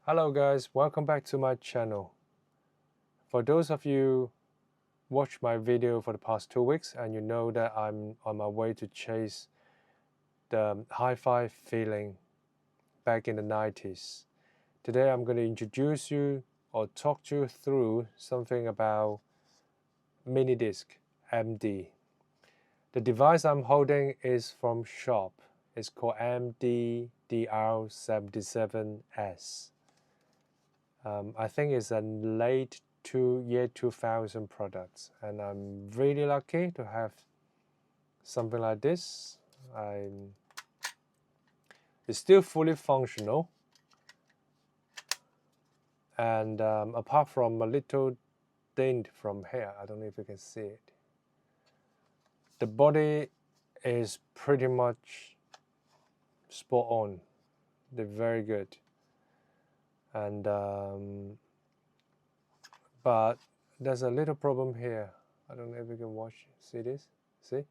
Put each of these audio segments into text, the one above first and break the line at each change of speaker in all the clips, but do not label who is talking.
Hello guys, welcome back to my channel. For those of you watched my video for the past 2 weeks and you know that I'm on my way to chase the hi-fi feeling back in the 90s. Today I'm going to introduce you or talk you through something about mini disc MD. The device I'm holding is from Sharp. It's called MD-DR77-S. I think it's a late year 2000 product, and I'm really lucky to have something like this. It's still fully functional, and apart from a little dent from here, I don't know if you can see it. The body is pretty much spot on. They're very good, and but there's a little problem here. I don't know if you can see this. See,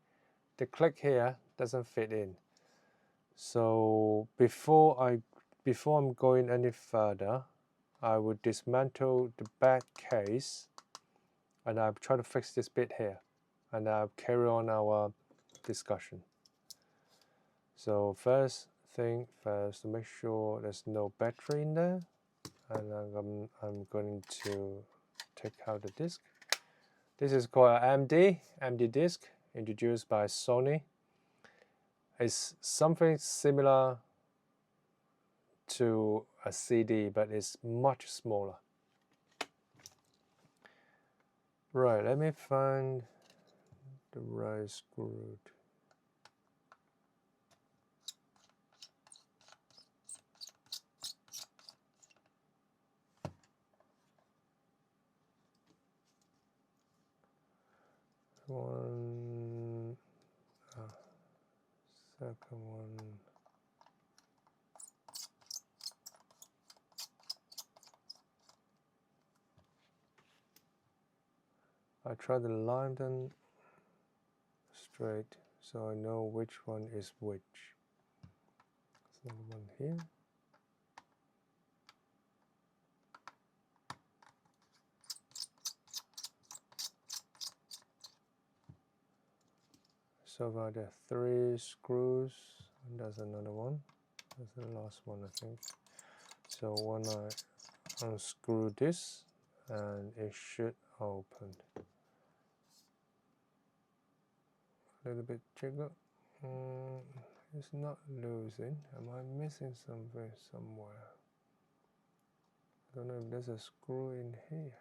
the click here doesn't fit in. So before I'm going any further, I would dismantle the back case, and I'll try to fix this bit here, and I'll carry on our discussion. So first thing first, to make sure there's no battery in there, and I'm going to take out the disc. This is called an MD disc, introduced by Sony. It's something similar to a CD, but it's much smaller. Right, let me find the right screw. One, second one. I try to line them straight so I know which one is which. So one here. So far there are 3 screws, and there's another one. That's the last one, I think. So when I unscrew this, and it should open. A little bit jiggle. It's not losing. Am I missing something somewhere? I don't know if there's a screw in here.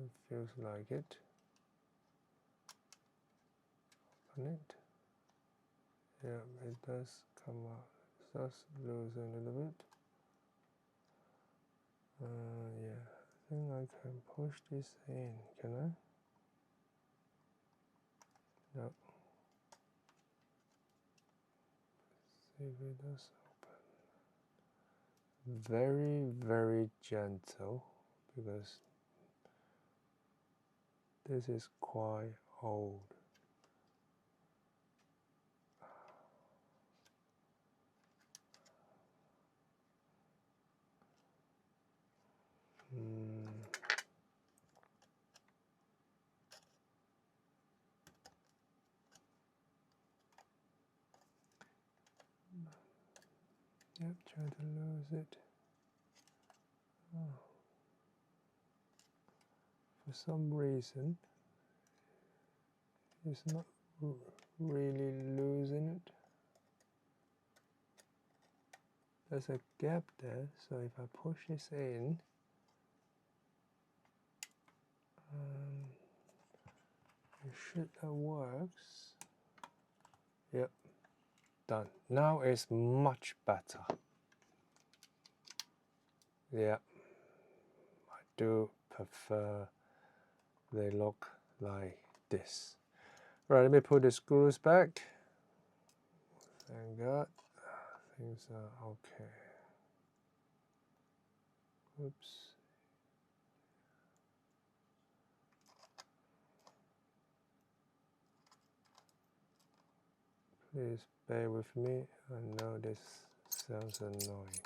It feels like it. Open it. Yeah, it does come out. It does lose a little bit. Yeah, I think I can push this in. Can I? No. See if it does open. Very, very gentle, because this is quite old. Yep, try to lose it. Oh. For some reason, it's not really losing it. There's a gap there, so if I push this in, it should that works. Yep, done. Now it's much better. Yeah, I do prefer they look like this. Right, let me put the screws back. Thank God, things are okay. Oops. Please bear with me. I know this Sounds annoying.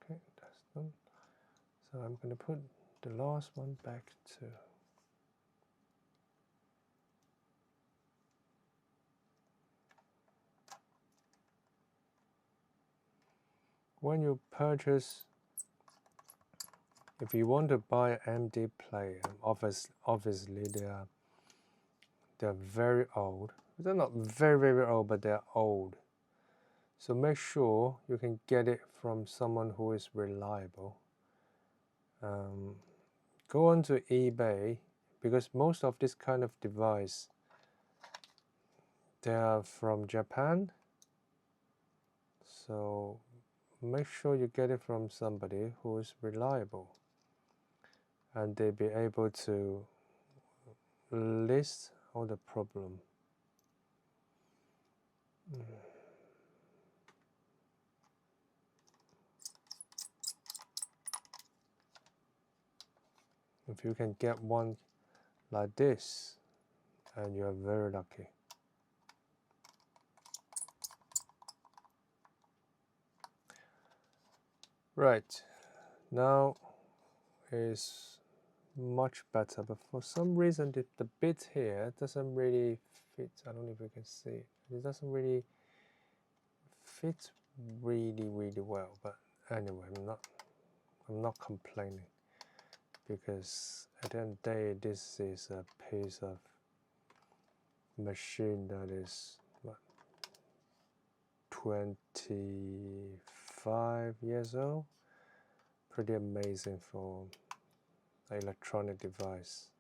Okay, that's done. So I'm going to put the last one back to. When you purchase, if you want to buy an MD player, obviously they're very old. They're not very old, but they're old. So make sure you can get it from someone who is reliable. Go on to eBay, because most of this kind of device, they are from Japan. So make sure you get it from somebody who is reliable, and they'll be able to list all the problem. If you can get one like this, and you are very lucky. Right, now is much better, but for some reason the bit here doesn't really fit. I don't know if you can see it. It doesn't really fit really well, but anyway, I'm not complaining, because at the end of the day, this is a piece of machine that is what, 25 years old. Pretty amazing for an electronic device.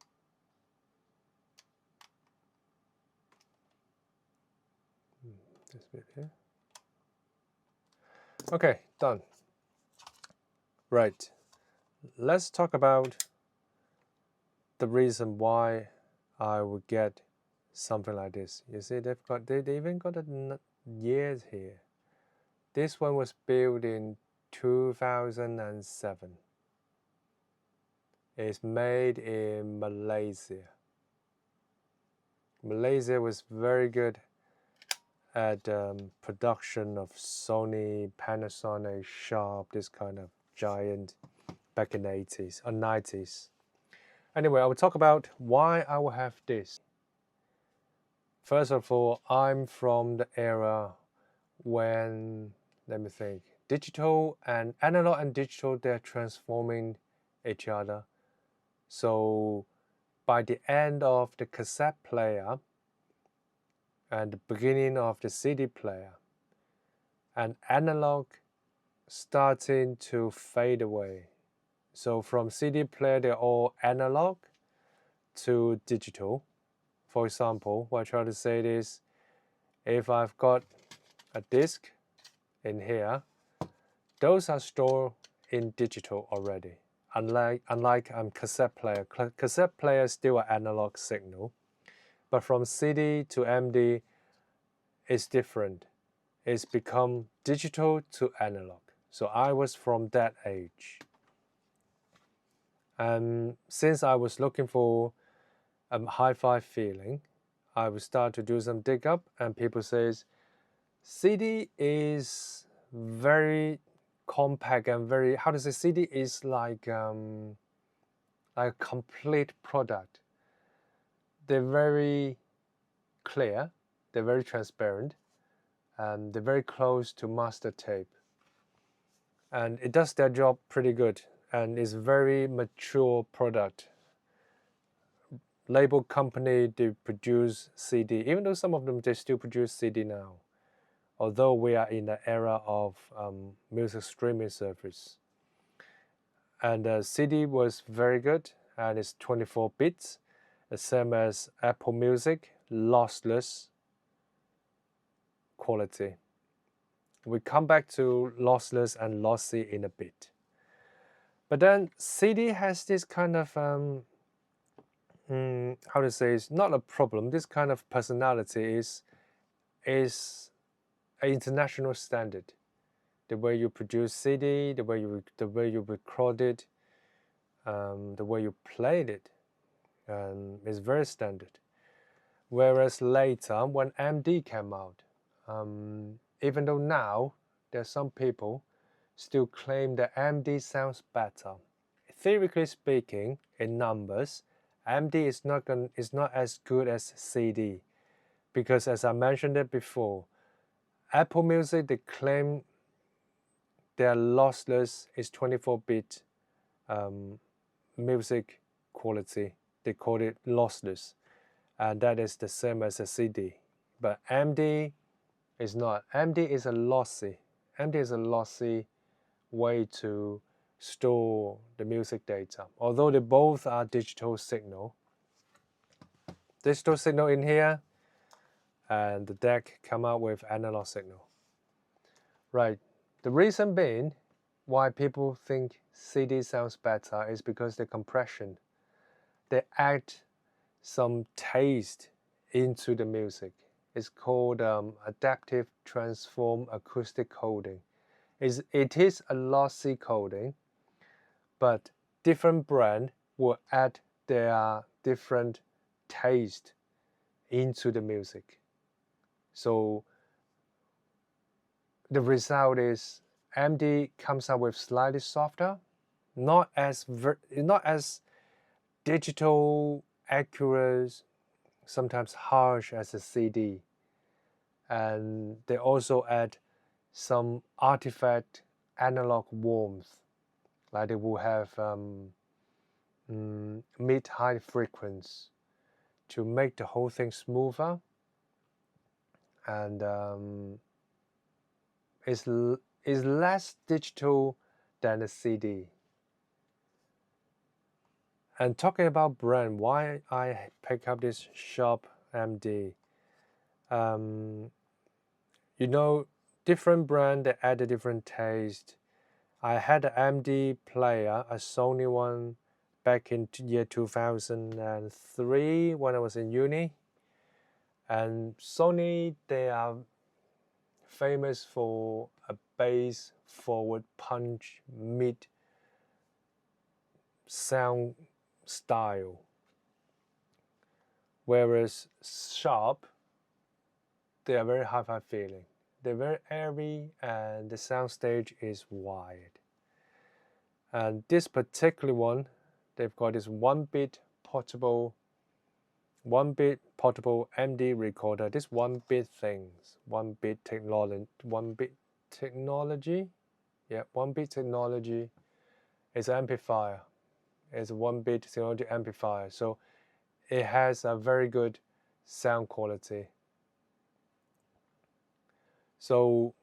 This bit here. Okay, done. Right, let's talk about the reason why I would get something like this. You see, they even got the years here. This one was built in 2007. It's made in Malaysia. Malaysia was very good at production of Sony, Panasonic, Sharp, this kind of giant back in the 80s or 90s. Anyway, I will talk about why I will have this. First of all, I'm from the era when, let me think, digital and analog and digital, they're transforming each other. So by the end of the cassette player and the beginning of the CD player, and analog starting to fade away. So from CD player, they're all analog to digital. For example, what I try to say is, if I've got a disc in here, those are stored in digital already. Unlike cassette player. Cassette player is still an analog signal, but from CD to MD, it's different. It's become digital to analog. So I was from that age. And since I was looking for a hi-fi feeling, I would start to do some dig up, and people says CD is very compact and very, how to say, CD is like a complete product. They're very clear, they're very transparent, and they're very close to master tape. And it does their job pretty good, and it's very mature product. Label company, they produce CD, even though some of them, they still produce CD now. Although we are in the era of music streaming service. And CD was very good, and it's 24 bits, the same as Apple Music, lossless quality. We come back to lossless and lossy in a bit. But then CD has this kind of, how to say, it's not a problem. This kind of personality is an international standard. The way you produce CD, the way you record it, the way you played it, is very standard. Whereas later, when MD came out, even though now there are some people still claim that MD sounds better. Theoretically speaking, in numbers, MD is not as good as CD, because as I mentioned it before, Apple Music, they claim their lossless is 24-bit music quality. They call it lossless, and that is the same as a CD. But MD is not. MD is a lossy. MD is a lossy way to store the music data. Although they both are digital signal in here, and the deck come out with analog signal. Right. The reason being why people think CD sounds better is because the compression. They add some taste into the music. It's called adaptive transform acoustic coding. It is a lossy coding, but different brand will add their different taste into the music. So the result is MD comes out with slightly softer, not as digital accurate, sometimes harsh as a CD. And they also add some artifact analog warmth, like they will have mid-high frequency to make the whole thing smoother, and is less digital than a CD. And talking about brand, why I pick up this Sharp MD, you know, different brand, they add a different taste. I had an MD player, a Sony one, back in year 2003 when I was in uni. And Sony, they are famous for a bass forward punch mid sound style. Whereas Sharp, they are very hi-fi feeling. They're very airy and the soundstage is wide. And this particular one, they've got this one-bit portable MD recorder. This one-bit things, one-bit technology. Yeah, one-bit technology is an amplifier. It's a one-bit technology amplifier. So it has a very good sound quality. So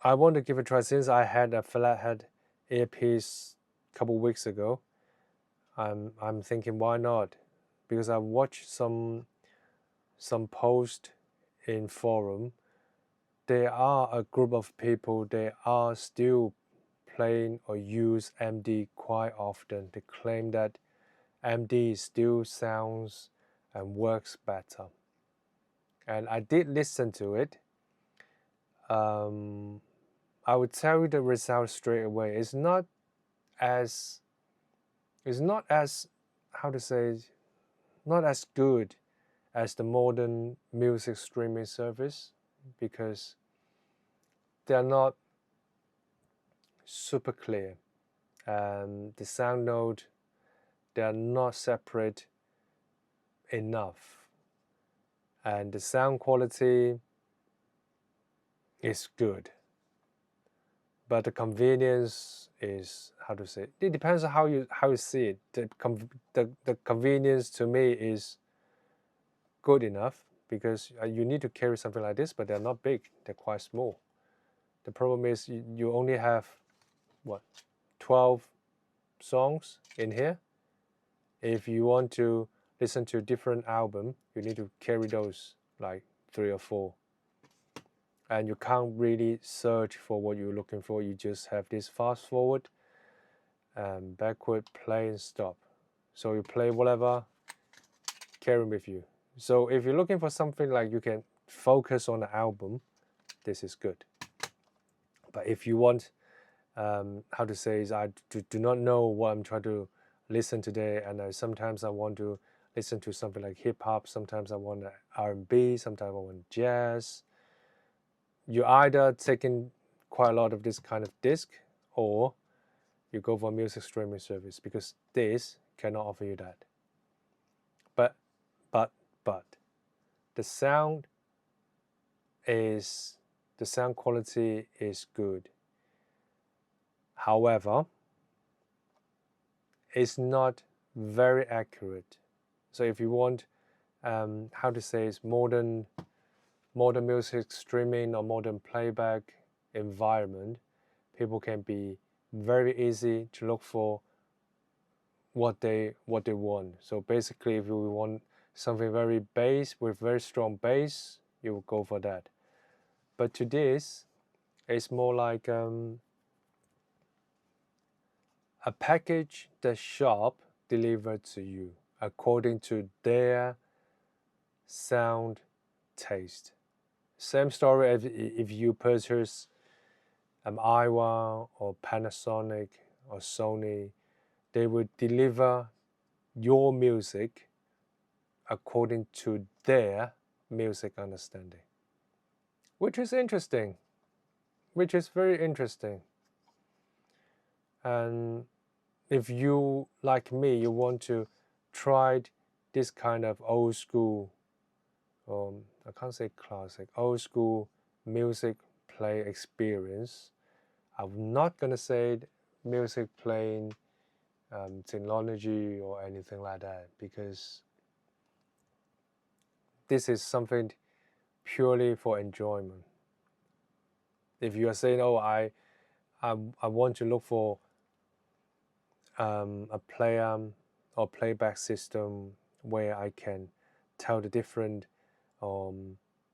I want to give it a try. Since I had a flathead earpiece a couple weeks ago, I'm thinking, why not? Because I watched some post in forum. There are a group of people, they are still playing or use MD quite often. They claim that MD still sounds and works better. And I did listen to it. I would tell you the result straight away. It's not as how to say, not as good as the modern music streaming service, because they are not super clear. The sound node, they are not separate enough. And the sound quality is good. But the convenience is, how to say, it depends on how you see it. The convenience to me is good enough, because you need to carry something like this, but they're not big, they're quite small. The problem is you only have, what, 12 songs in here. If you want to listen to a different album, you need to carry those, like 3 or 4. And you can't really search for what you're looking for. You just have this fast forward and backward, play and stop. So you play whatever, carry with you. So if you're looking for something like you can focus on the album, this is good. But if you want, how to say, is I do not know what I'm trying to listen today, and sometimes I want to listen to something like hip hop, sometimes I want R&B, sometimes I want jazz. you either taking quite a lot of this kind of disc, or you go for a music streaming service, because this cannot offer you that. But the sound quality is good. However, it's not very accurate. So if you want, how to say, is modern music streaming or modern playback environment, people can be very easy to look for what they want. So basically, if you want something very bass with very strong bass, you will go for that. But to this, it's more like a package that Sharp delivered to you according to their sound taste. Same story if you purchase Aiwa or Panasonic or Sony, they would deliver your music according to their music understanding, which is interesting, which is very interesting. And if you, like me, you want to try this kind of old school, I can't say classic, old school music play experience, I'm not gonna say music playing technology or anything like that, because this is something purely for enjoyment. If you are saying, oh, I want to look for a player or playback system where I can tell the difference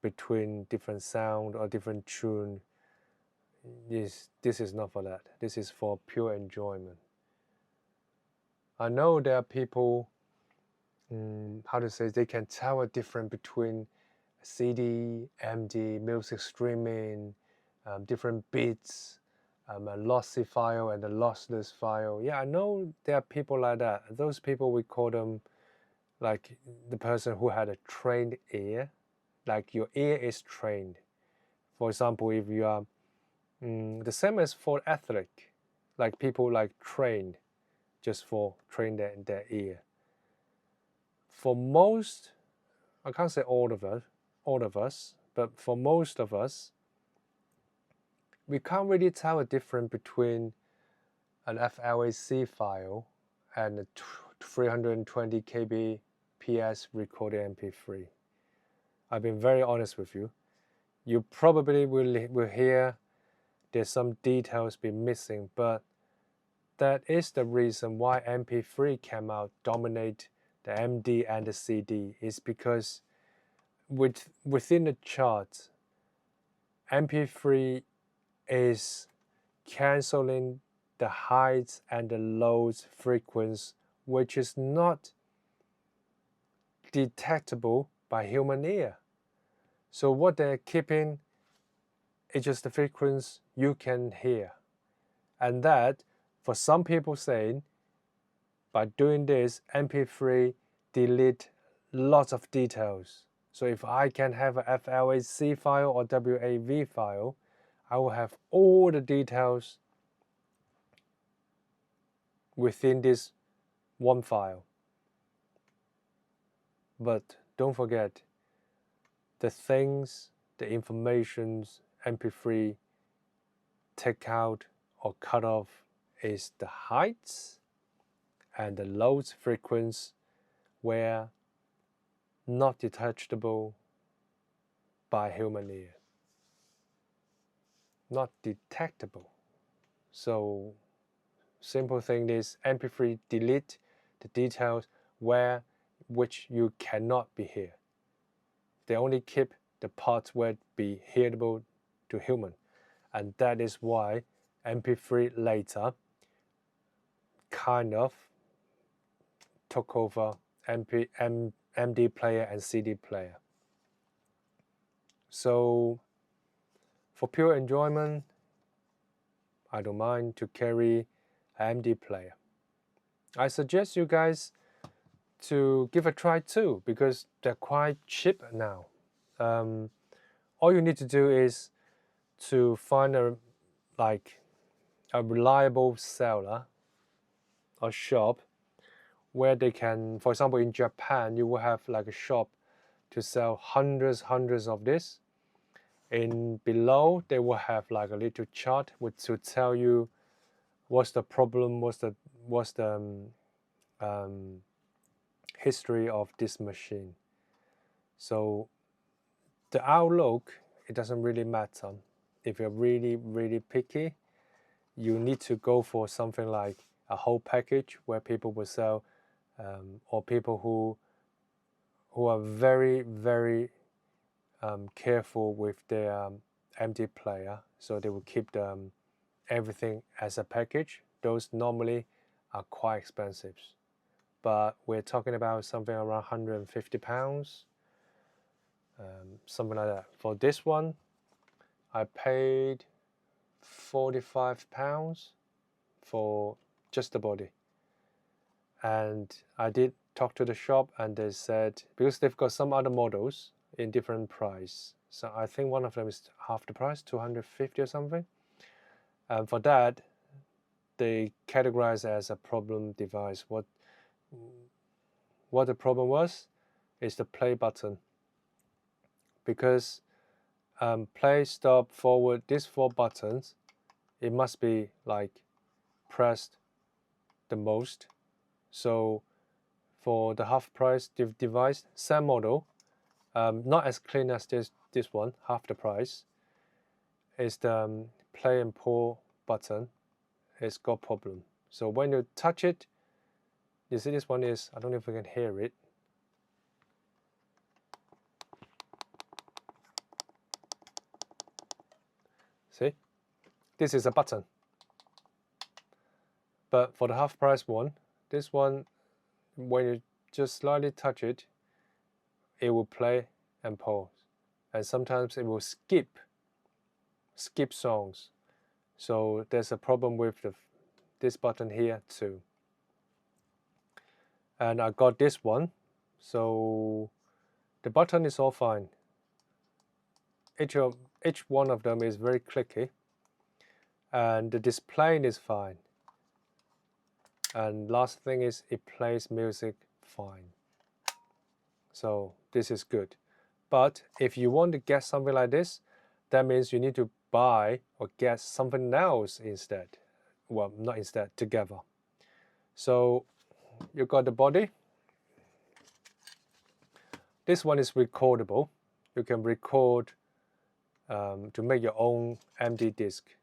between different sound or different tune, this is not for that. This is for pure enjoyment. I know there are people, how to say, they can tell a difference between CD, MD, music streaming, different beats, a lossy file and a lossless file. Yeah, I know there are people like that. Those people, we call them like the person who had a trained ear. Like your ear is trained. For example, if you are the same as for athletic, like people like trained just for train their ear. For most, I can't say all of us, but for most of us, we can't really tell a difference between an FLAC file and a 320 kbps recorded MP3. I've been very honest with you. You probably will hear there's some details be missing, but that is the reason why MP3 came out dominate the MD and the CD, is because within the chart, MP3 is canceling the highs and the lows frequency, which is not detectable by human ear. So what they're keeping is just the frequency you can hear. And that, for some people saying, by doing this, MP3 delete lots of details. So if I can have a FLAC file or WAV file, I will have all the details within this one file. But don't forget, the things, the informations MP3 take out or cut off is the heights and the lows frequency, where not detectable by human ear. Not detectable. So simple thing is MP3 delete the details which you cannot be heard. They only keep the parts where it be hearable to human. And that is why MP3 later kind of took over MD player and CD player. So for pure enjoyment, I don't mind to carry an MD player. I suggest you guys to give a try too, because they're quite cheap now. All you need to do is to find a reliable seller or shop where they can, for example, in Japan, you will have like a shop to sell hundreds of this. In below, they will have like a little chart to tell you what's the problem, what's the history of this machine. So the outlook, it doesn't really matter. If you're really picky, you need to go for something like a whole package where people will sell, or people who are very careful with their MD player, so they will keep everything as a package. Those normally are quite expensive, but we're talking about something around £150, something like that. For this one, I paid £45 for just the body. And I did talk to the shop, and they said, because they've got some other models in different price, so I think one of them is half the price, 250 or something. And for that, they categorize as a problem device. What the problem was is the play button, because play, stop, forward, these 4 buttons, it must be like pressed the most. So for the half price device, same model, not as clean as this one, half the price, is the play and pull button. It's got problem. So when you touch it, you see this one is, I don't know if you can hear it. See, this is a button. But for the half price one, this one, when you just slightly touch it, it will play and pause, and sometimes it will skip songs. So there's a problem with this button here too. And I got this one, so the button is all fine. Each one of them is very clicky, and the display is fine. And last thing is, it plays music fine. So this is good. But if you want to get something like this, that means you need to buy or get something else instead. Well, not instead, together. So you got the body. This one is recordable. You can record to make your own MD disk.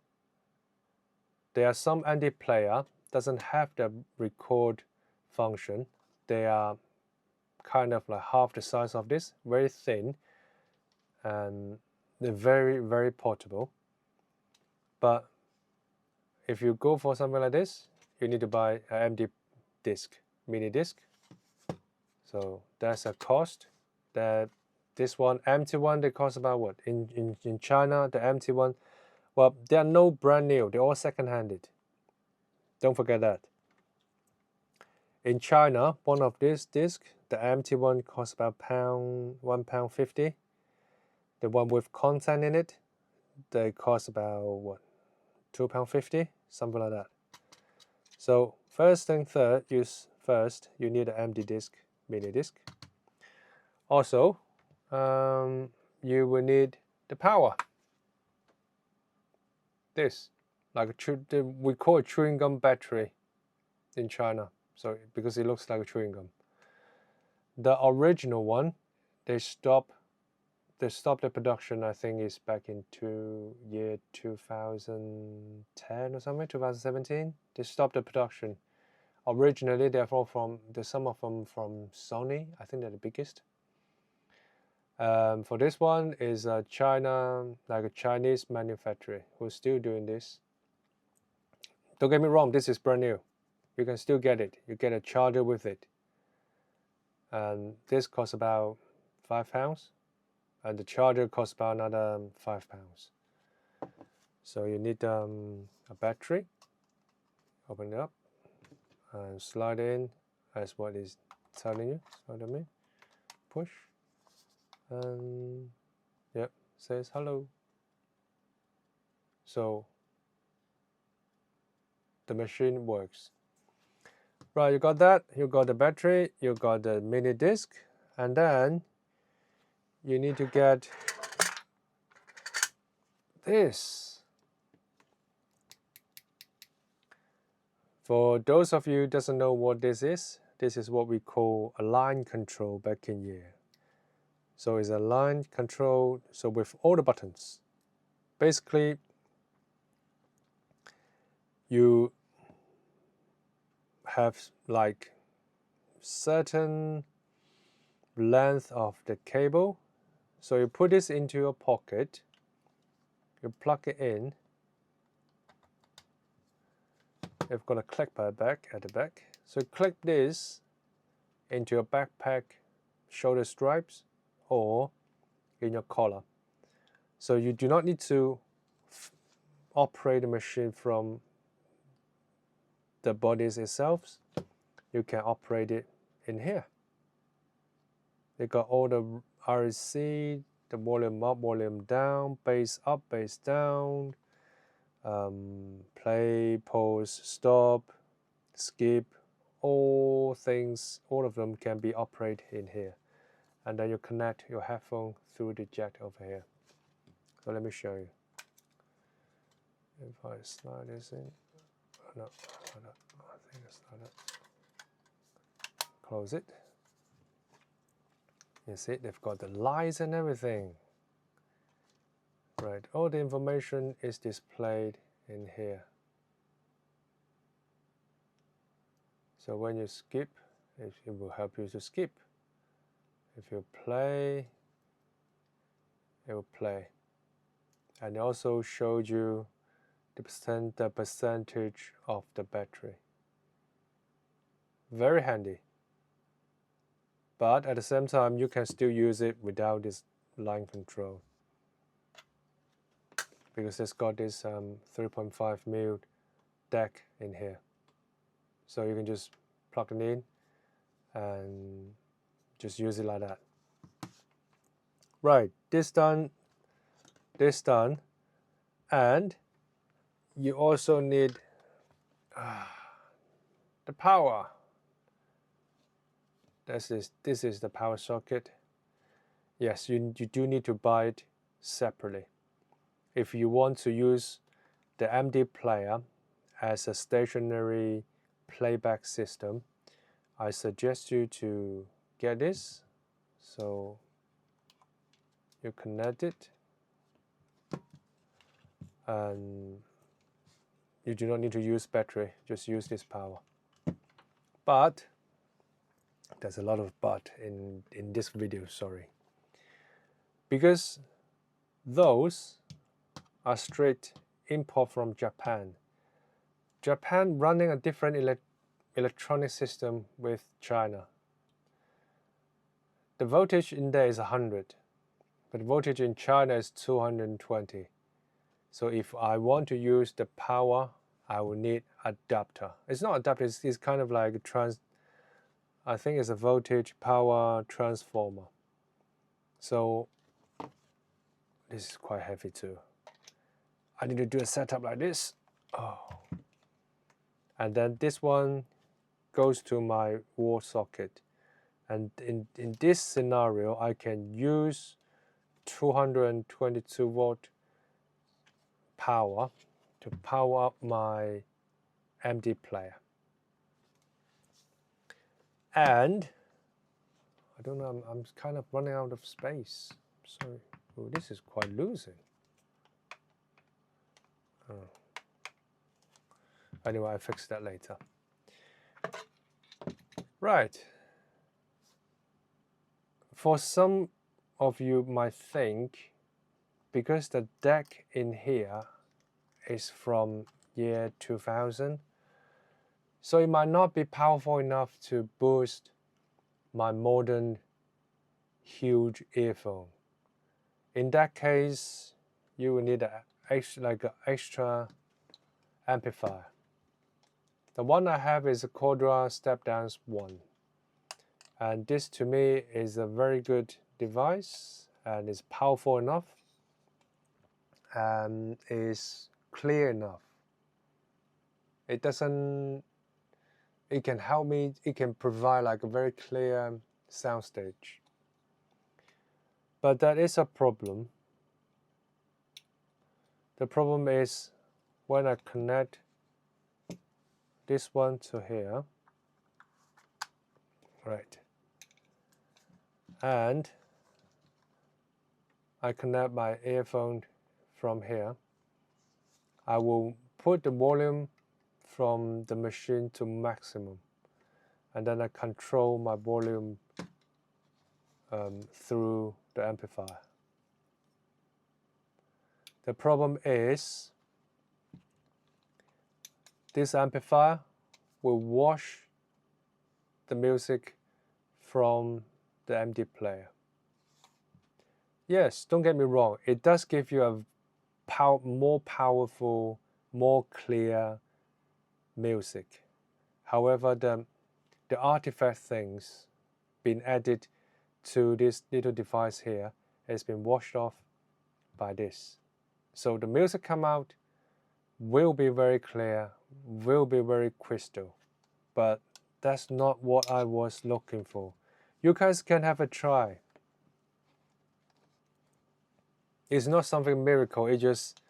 There are some MD player doesn't have the record function. They are kind of like half the size of this, very thin, and they're very portable. But if you go for something like this, you need to buy an MD disk, mini disk. So that's a cost. That this one, empty one, they cost about what? In China, the empty one, well, they are no brand new, they're all second-handed. Don't forget that. In China, one of these discs, the empty one costs about £1.50. The one with content in it, they cost about what? £2.50, something like that. So first thing third, first you need an empty disk, mini disk. Also, you will need the power. This, like we call it chewing gum battery in China. So because it looks like a chewing gum. The original one, they stopped the production. I think is back in year 2010 or something, 2017. They stopped the production. Originally, they're all some of them from Sony. I think they're the biggest. For this one is China, like a Chinese manufacturer who's still doing this. Don't get me wrong, this is brand new. You can still get it. You get a charger with it. And this costs about £5. And the charger costs about another £5. So you need a battery. Open it up and slide in as what is telling you. Slide them in. Push. And yep, says hello. So the machine works. Right, you got that, you got the battery, you got the mini disc, and then you need to get this. For those of you who doesn't know what this is what we call a line control back in here. So it's a line control, so with all the buttons. Basically, you have like certain length of the cable. So you put this into your pocket, you plug it in. You've got a clip back at the back. So clip this into your backpack shoulder stripes or in your collar. So you do not need to operate the machine from the bodies itself. You can operate it in here. They got all the REC, the volume up, volume down, bass up, bass down, play, pause, stop, skip, all of them can be operated in here. And then you connect your headphone through the jack over here. So let me show you. If I slide this in, no, I think it's not it. Close it. You see, they've got the lights and everything. Right, all the information is displayed in here. So when you skip, it will help you to skip. If you play, it will play. And it also showed you the percentage of the battery. Very handy. But at the same time, you can still use it without this line control, because it's got this 3.5mm deck in here. So you can just plug it in and just use it like that. Right, this done, and you also need the power. This is the power socket. Yes, you do need to buy it separately. If you want to use the MD player as a stationary playback system, I suggest you to get this. So you connect it, and you do not need to use battery, just use this power. But there's a lot of but in this video, sorry. Because those are straight import from Japan. Japan running a different electronic system with China. The voltage in there is 100, but voltage in China is 220. So if I want to use the power, I will need adapter. It's not adapter, it's kind of like I think it's a voltage power transformer. So this is quite heavy too. I need to do a setup like this. Oh. And then this one goes to my wall socket. And in this scenario, I can use 222 volt power to power up my MD player. And I don't know, I'm kind of running out of space. Sorry. Oh, this is quite losing. Oh. Anyway, I'll fix that later. Right. For some of you might think, because the deck in here is from year 2000, so it might not be powerful enough to boost my modern huge earphone. In that case, you will need an extra amplifier. The one I have is a Quadra Step Down 1. And this to me is a very good device and is powerful enough and is clear enough. It doesn't, it can help me, it can provide like a very clear soundstage. But that is a problem. The problem is when I connect this one to here, right, and I connect my earphone from here, I will put the volume from the machine to maximum, and then I control my volume through the amplifier. The problem is this amplifier will wash the music from the MD player. Yes, don't get me wrong, it does give you a more powerful, more clear music. However, the artifact things being added to this little device here has been washed off by this. So the music come out will be very clear, will be very crystal, but that's not what I was looking for. You guys can have a try. It's not something miracle, it's just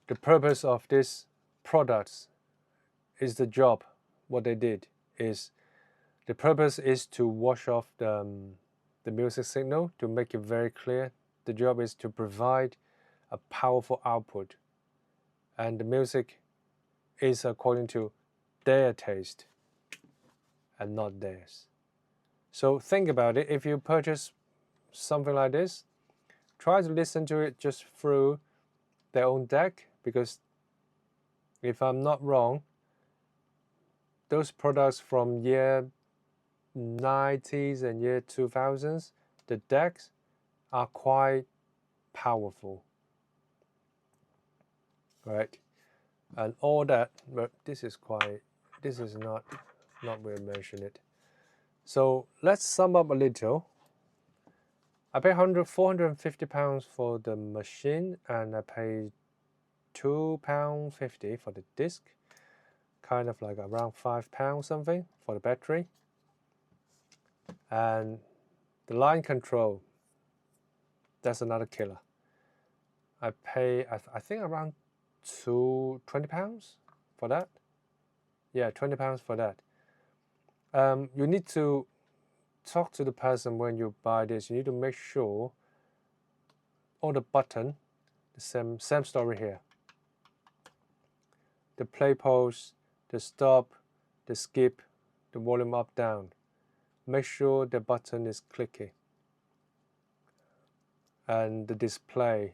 the purpose of this product is the job. What they did is the purpose is to wash off the music signal to make it very clear. The job is to provide a powerful output, and the music is according to their taste and not theirs. So think about it. If you purchase something like this, try to listen to it just through their own deck, because if I'm not wrong, those products from year 90s and year 2000s, the decks are quite powerful, right? And all that, but this is not where I mention it. So let's sum up a little. I paid £450 for the machine, and I paid £2.50 for the disc, kind of like around £5 something for the battery. And the line control, that's another killer. I pay, I think around £20 for that. Yeah, £20 for that. You need to talk to the person when you buy this. You need to make sure all the button, the same story here. The play pause, the stop, the skip, the volume up down. Make sure the button is clicky. And the display,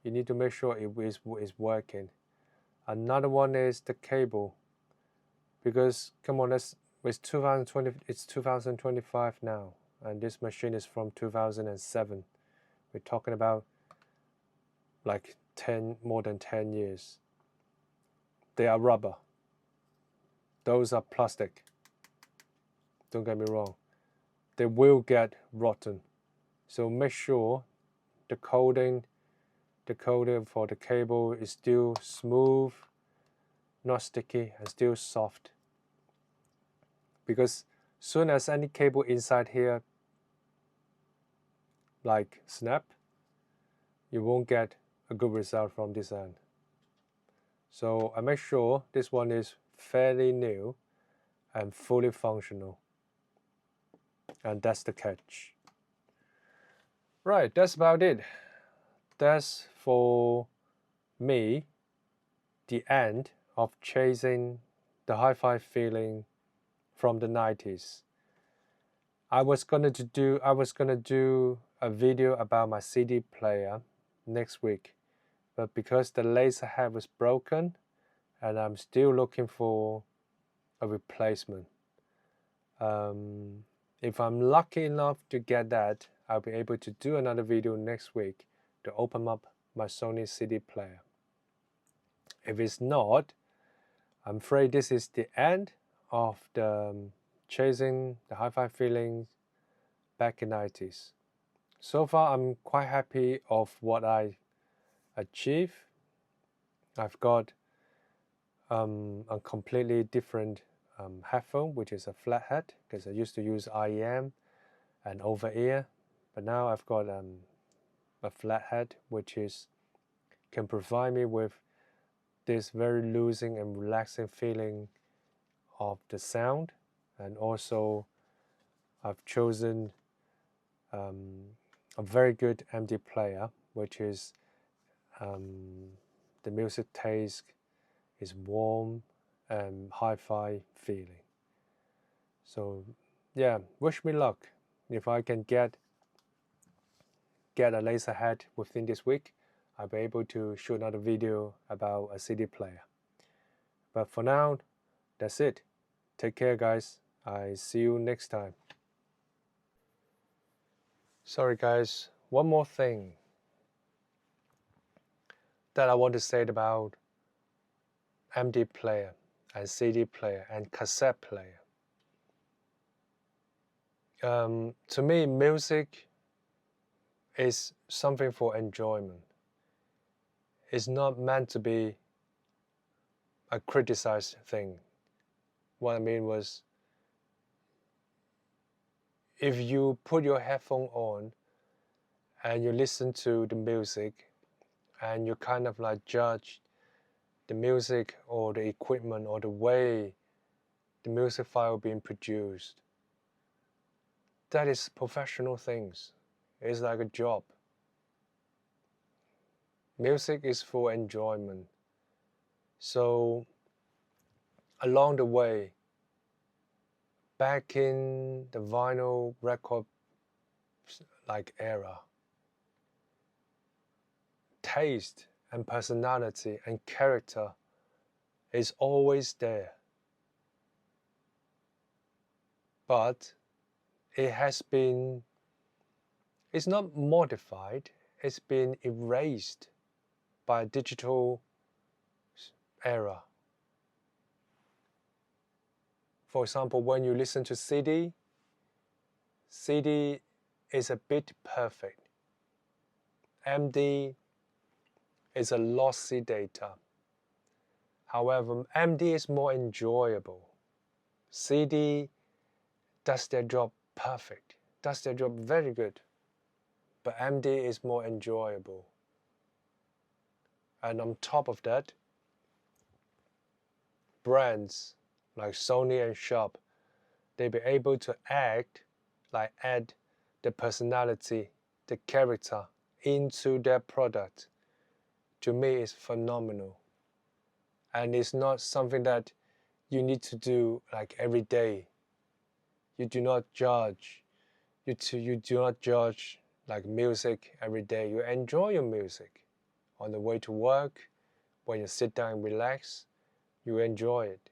you need to make sure it is working. Another one is the cable, because come on, it's 2020, it's 2025 now, and this machine is from 2007. We're talking about like more than 10 years. They are rubber. Those are plastic. Don't get me wrong. They will get rotten. So make sure the coating for the cable is still smooth, not sticky, and still soft. Because soon as any cable inside here like snap, you won't get a good result from this end. So I make sure this one is fairly new and fully functional. And that's the catch. Right, that's about it. That's for me the end of chasing the hi-fi feeling from the 90s. I was gonna do a video about my CD player next week, but because the laser head was broken and I'm still looking for a replacement. If I'm lucky enough to get that, I'll be able to do another video next week to open up my Sony CD player. If it's not, I'm afraid this is the end of the chasing the hi-fi feelings back in the 90s. So far, I'm quite happy of what I achieved. I've got a completely different headphone, which is a flathead, because I used to use IEM and over-ear, but now I've got a flathead, which can provide me with this very losing and relaxing feeling of the sound. And also I've chosen a very good MD player, which is the music taste is warm and hi-fi feeling. So yeah, wish me luck. If I can get a laser head within this week, I'll be able to shoot another video about a CD player. But for now, that's it. Take care, guys. I see you next time. Sorry, guys. One more thing that I want to say about MD player and CD player and cassette player. To me, music is something for enjoyment. It's not meant to be a criticized thing. What I mean was, if you put your headphone on and you listen to the music and you kind of like judge the music or the equipment or the way the music file being produced, that is professional things. It's like a job. Music is for enjoyment. So along the way, back in the vinyl record like era, taste and personality and character is always there. But it's not modified, it's been erased by a digital era. For example, when you listen to CD is a bit perfect. MD is a lossy data. However, MD is more enjoyable. CD does their job perfect, does their job very good, but MD is more enjoyable. And on top of that, brands like Sony and Sharp, they be able to add the personality, the character into their product. To me, it's phenomenal. And it's not something that you need to do like every day. You do not judge. You do not judge like music every day. You enjoy your music. On the way to work, when you sit down and relax, you enjoy it.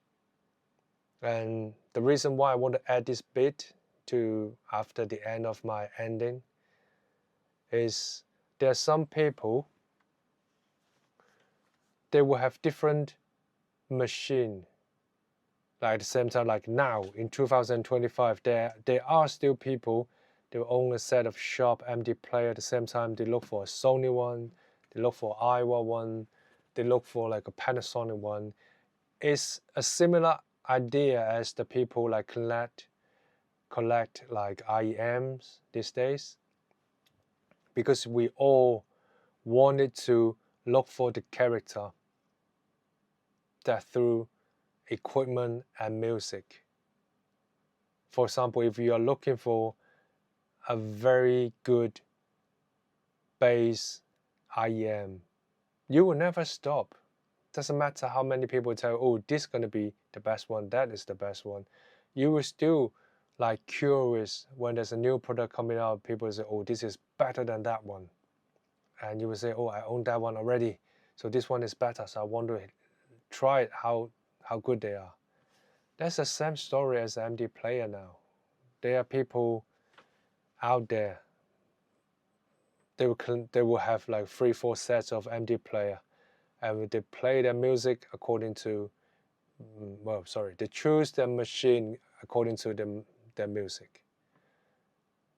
And the reason why I want to add this bit to after the end of my ending is there are some people, they will have different machine. Like at the same time, like now in 2025, there are still people, they will own a set of Sharp MD player. At the same time, they look for a Sony one, they look for Iowa one, they look for like a Panasonic one. It's a similar idea as the people like collect like IEMs these days, because we all wanted to look for the character that through equipment and music. For example, if you are looking for a very good bass IEM, you will never stop. Doesn't matter how many people tell you, oh, this is going to be the best one, that is the best one. You will still like curious when there's a new product coming out, people say, oh, this is better than that one. And you will say, oh, I own that one already, so this one is better, so I want to try it, how good they are. That's the same story as the MD player now. There are people out there, they will have like 3-4 sets of MD player, and they play their music according to, they choose their machine according to their music.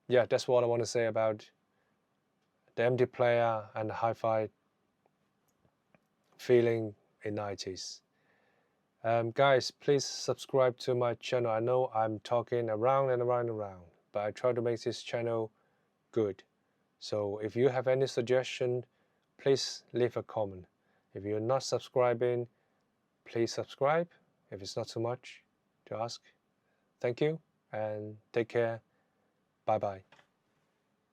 Yeah, that's what I want to say about the MD player and the hi-fi feeling in 90s. Guys, please subscribe to my channel. I know I'm talking around and around and around, but I try to make this channel good. So if you have any suggestion, please leave a comment. If you're not subscribing, please subscribe if it's not too much to ask. Thank you and take care. Bye bye.